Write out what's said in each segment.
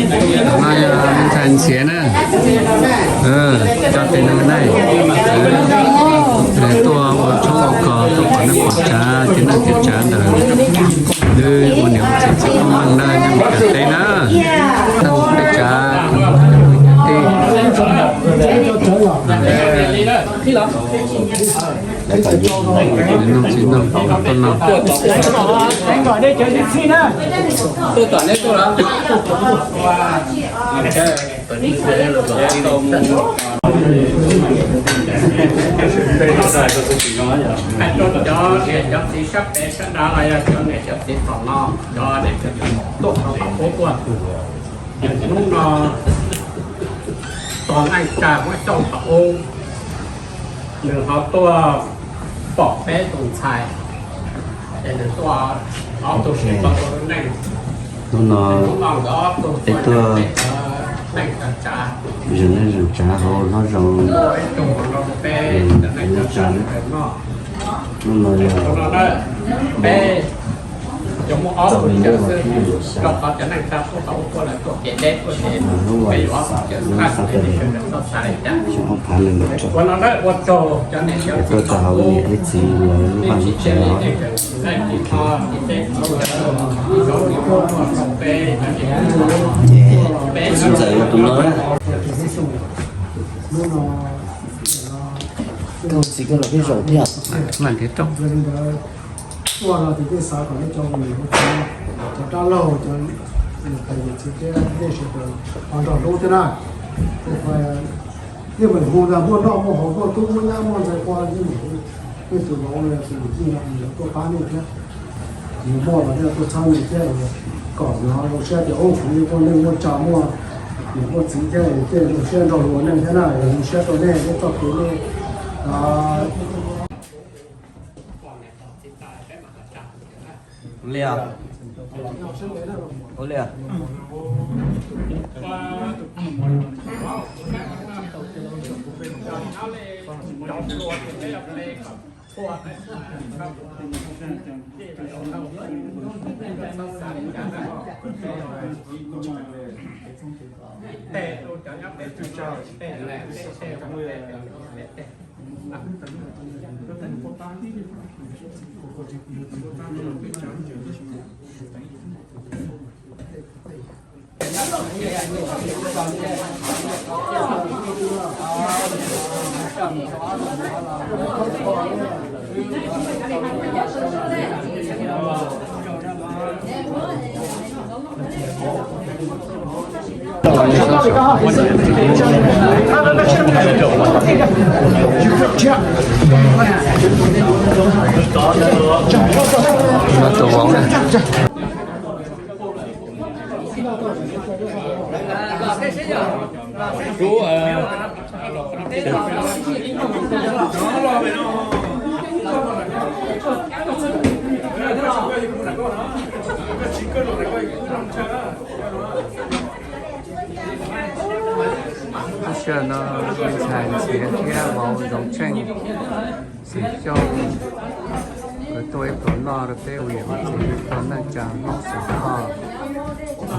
nay mình thành xé nè cho tiền nó đây để tôi ở chỗ có tôi có nước quả trà thì nó tiếp trả đời đưa một niệm sẽ không mang ra nhưng mà cái tên á đâu phải trả gọi đây chơi xin á tôi toàn đấy tôi lắm cho để cho tí sắp để sắp đó là cho để cho tí phòng no cho để cho tốt học phố qua lúc nó toàn anh trà với trong học ô đừng học tôi bỏ bé tồn tại để được tôi học tôi sẽ có tôi này nó cái tôi rừng này rừng trà hồ nó rừng nó trắng nó bé giống một ốc của chợ sư đọc họ cho nên ta không có của là của kẻ đẹp của kẻ bây giờ ốc chợ sư khác thì nó xài chả không phải là một chỗ nó đấy một chỗ cho nên tôi chào những cái gì mà nó bằng chợ bé xin dạy tụi nó tôi chỉ có là cái rổ đẹp là cái trong qua là thì cái xã còn cho mình cho trả lâu cho thầy chỉ cái để sự hoàn toàn đúng thế này phải như mình mua ra mua đó mua họ mua tôi mua nhà mua giải qua như mình cái sự đó là sự gì là mình có phá được chứ mình mua mà đây tôi sang như thế cỏ nó xe thì ô cũng như con nên mua trà mua thì mua chỉ thế cái xe đầu luôn nên thế này xeตัวnày cái tập cái này Lea Lea nó tổ bóng này chú giờ nó thành xé kia vào dòng tranh xí cho cái tôi có lo được cái ủy hội gì còn là chẳng nó sẽ thò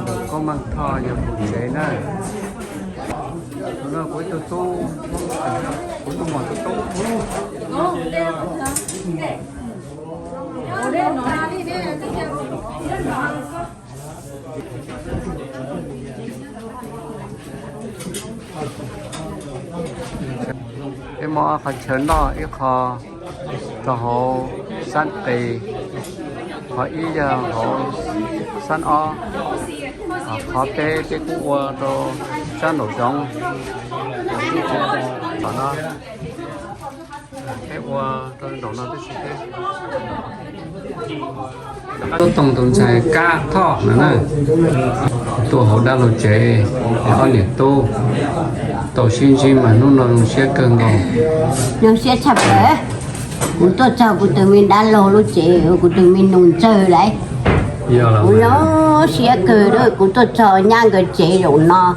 được có mang thò giờ một chế này nó với tôi tu với tôi mòn tôi cái mỏ khó chấn đó ít khó cho họ săn tì họ ý giờ họ săn o khó tê cái cua rồi săn nổi giống đó nó cái cua rồi nổ nó cái tổng tổng chạy cá thọ nữa này tổ họ đang làm chế họ liệt tu tổ xin xin mà nó sẽ cần rồi nó sẽ chập đấy cũng tôi chờ của tụi mình đã lâu lúc chế của tụi mình nung chờ đấy nó sẽ cười rồi cũng tôi chờ nha người chế rồi nó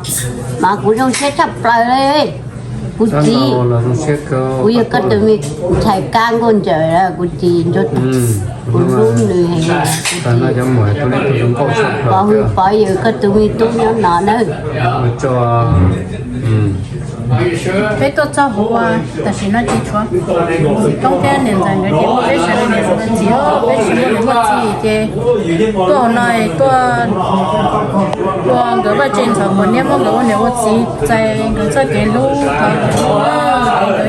mà cũng nó sẽ chập lại đấy Cú Sao chi nào là nó sẽ có bây giờ các tụi mình chạy càng con trời là cú chi cho cú rú người hay là ta nói cho mọi tôi nên tôi cũng có sắp có rồi bây giờ các tụi mình tu nó nọ nữa cho bé tôi cho hoa但是那基础冬天年在那些bé谁年是只有bé什么能够自己多那多个正常过年么个我能够自在个这给路个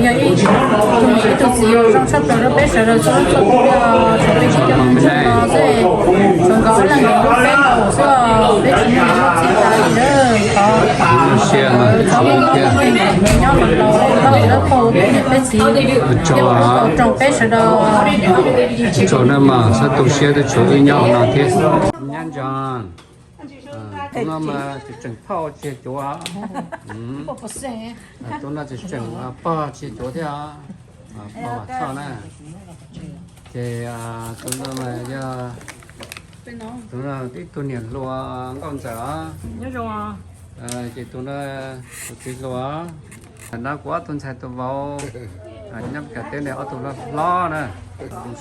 要一东西都只有上上到了bé谁了说说不了准备去掉这个所以从高冷的路边我说bé什么能够自在的xe mà好nhau lần đầu nó khô để bé xí trong bé sẽ đâu chỗ này mà sao tôi xe tôi chỗ với nhau nào thế nhanh chóng nó mà chỉ chừng phao chỉ chỗ à tôi nó chỉ chừng bao chỉ chỗ thế à bao sao nè thì tôi nó mà giờ tôi nó cái tôi nhận lúa con chở nhớ rồi chị tôi nó chị lúa nó quá tôi xài tôi vào nhắm cả tên này ở tôi nó lo nè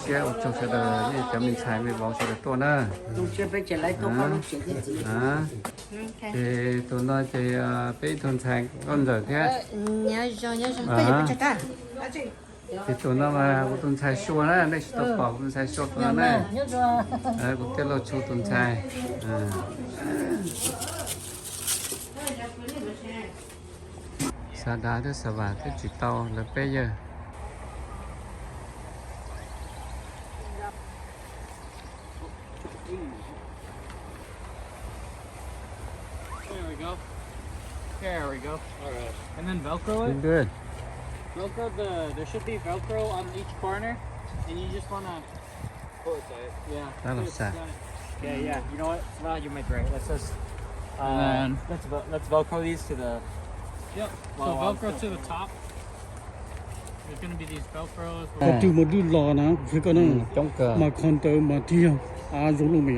xe ở trong xe đời như cho mình xài mình vào xe đời tôi nè lúc chưa phải trở lại tôi có lúc chưa cái gì thì tôi nói thì bây tôi xài con rồi thế nhớ rồi bây giờ chắc cả thì tôi nói mà tôi xài xua nè đây tôi bảo tôi xài xua tôi nè nhớ rồi cũng cái lô chú tôi xài sa đá thứ sa vả thứ chỉ tàu là bây giờ There we go. There we go. All right. And then Velcro it. good Velcro there should be Velcro on each corner, and you just wanna pull it tight. Yeah. That'll set. Yeah, yeah. You know what? Well, you might be right. Let's just let's Velcro these to the. Yep. So Velcro to the top. There's gonna be these Velcros. Có tiêu một đứa lò nè, phải có nó chống cờ mà còn tới mà thiêu, dùng luôn mày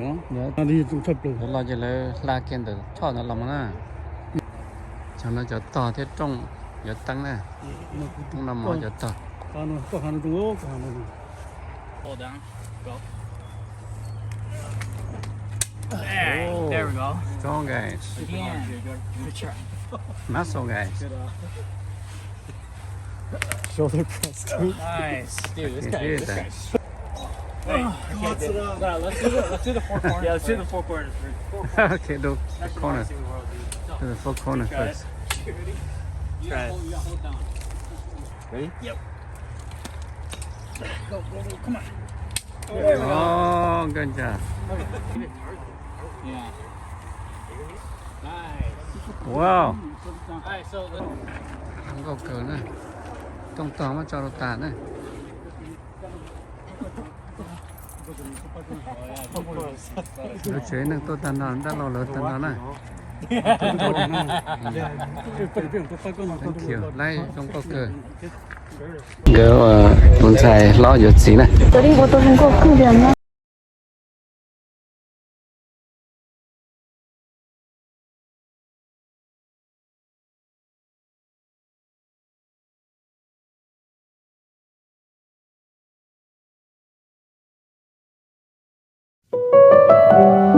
á, đi dùng thấp luôn. lo cho lấy la kiên được cho nó làm nè cho nó cho to thế trong giờ tăng nè không làm mỏ cho to Có hàng trung ốc, có hàng này. Hold down. Go. There we go. strong guys Again. Good try. muscle guys Shoulder press too. Nice. Dude, this You guy. did This that. guy's. No, let's do the four corners. Yeah, let's do the four corners first. okay do the corner do the four corner first Try it. Hold down. Ready? Yep. Go. Come on. oh good job Yeah. Nice. wow Alright, so không có cờ nữa trong to mà cho nó tàn này nó chế nó tôi tàn nó đã lâu rồi tàn nó này thank you lấy trong có cờ girl tôi xài lo giật gì này 그리고 또 뭔가 크려면 Thank you.